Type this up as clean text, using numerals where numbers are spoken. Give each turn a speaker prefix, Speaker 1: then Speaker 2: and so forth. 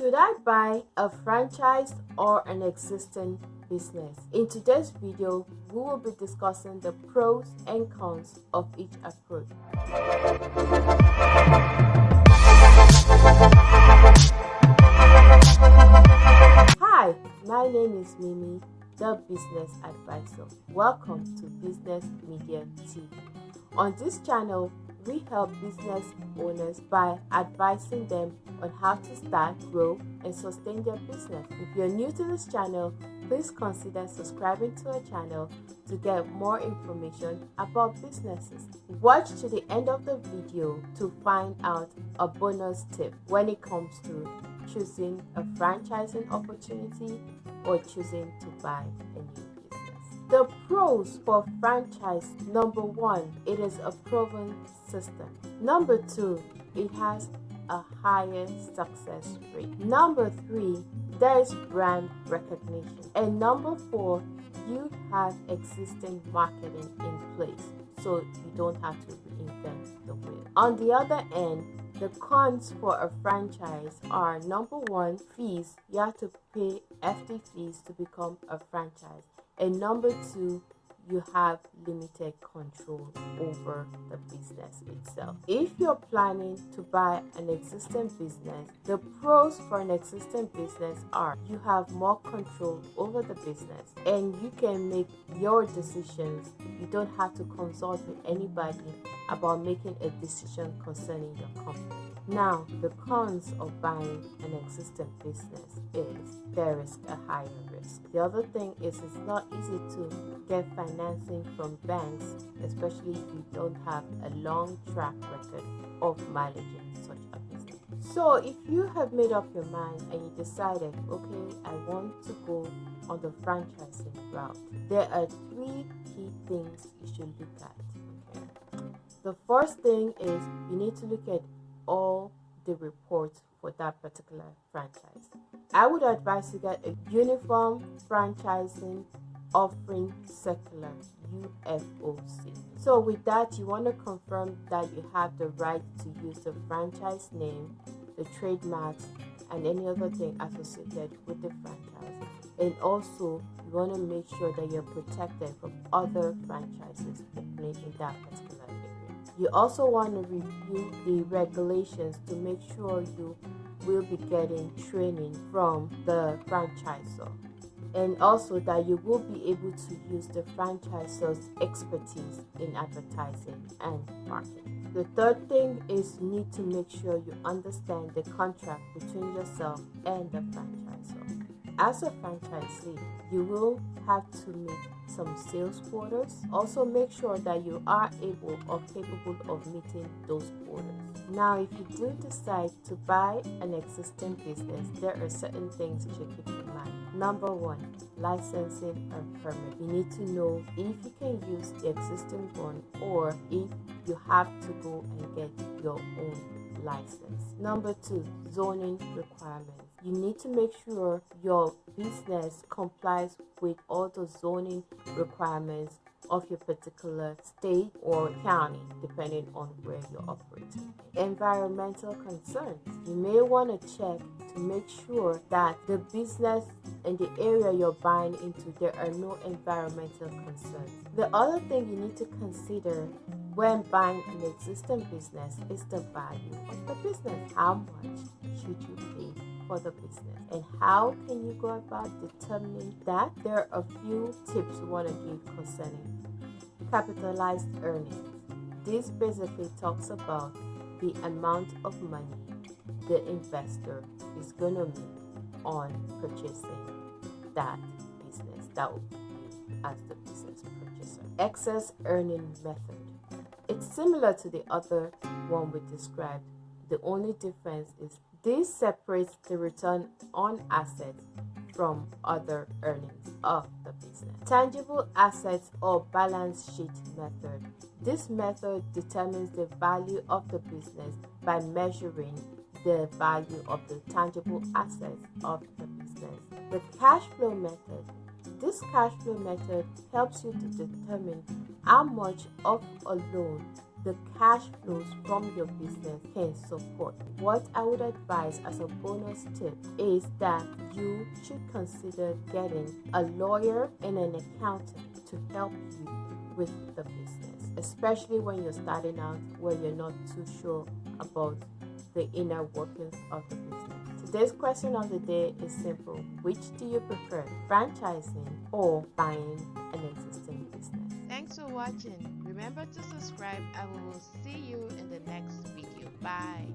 Speaker 1: Should I buy a franchise or an existing business? In today's video, we will be discussing the pros and cons of each approach. Hi, my name is Mimi, the Business Advisor. Welcome to Business Media TV. On this channel, we help business owners by advising them on how to start, grow, and sustain their business. If you're new to this channel, please consider subscribing to our channel to get more information about businesses. Watch to the end of the video to find out a bonus tip when it comes to choosing a franchising opportunity or choosing to buy a new business. The pros for franchise: number one, it is a proven system. Number two, it has a higher success rate. Number three, there is brand recognition. And number four, you have existing marketing in place, so you don't have to reinvent the wheel. On the other end, the cons for a franchise are: number one, fees. You have to pay hefty fees to become a franchise. And number two, you have limited control over the business itself. If you're planning to buy an existing business, the pros for an existing business are: you have more control over the business and you can make your decisions. You don't have to consult with anybody about making a decision concerning your company. Now, the cons of buying an existing business is there is a higher risk. The other thing is it's not easy to get financing from banks, especially if you don't have a long track record of managing such a business. So if you have made up your mind and you decided, okay, I want to go on the franchising route, there are three key things you should look at. Okay? The first thing is you need to look at all the reports for that particular franchise. I would advise you get a Uniform Franchising Offering Circular, UFOC. So with that, you want to confirm that you have the right to use the franchise name, the trademarks, and any other thing associated with the franchise. And also, you want to make sure that you're protected from other franchises opening in that particular area. You also want to review the regulations to make sure you will be getting training from the franchisor, and also that you will be able to use the franchisor's expertise in advertising and marketing. The third thing is you need to make sure you understand the contract between yourself and the franchisor. As a franchisee, you will have to meet some sales quotas. Also, make sure that you are able or capable of meeting those quotas. Now, if you do decide to buy an existing business, there are certain things you should keep in mind. Number one, licensing and permit. You need to know if you can use the existing one or if you have to go and get your own license. Number two, zoning requirements. You need to make sure your business complies with all the zoning requirements of your particular state or county, depending on where you're operating. Environmental concerns. You may want to check to make sure that the business in the area you're buying into, there are no environmental concerns. The other thing you need to consider when buying an existing business is the value of the business. How much should you pay for the business, and how can you go about determining that? There are a few tips we want to give concerning capitalized earnings. This basically talks about the amount of money the investor is going to make on purchasing that business. That will be you as the business purchaser. Excess earning method. It's similar to the other one we described. The only difference is this separates the return on assets from other earnings of the business. Tangible assets or balance sheet method. This method determines the value of the business by measuring the value of the tangible assets of the business. The cash flow method. This cash flow method helps you to determine how much of a loan the cash flows from your business can support. What I would advise as a bonus tip is that you should consider getting a lawyer and an accountant to help you with the business, especially when you're starting out where you're not too sure about the inner workings of the business. Today's question of the day is simple. Which do you prefer, franchising or buying an existing business? Thanks for watching. Remember to subscribe and we will see you in the next video. Bye.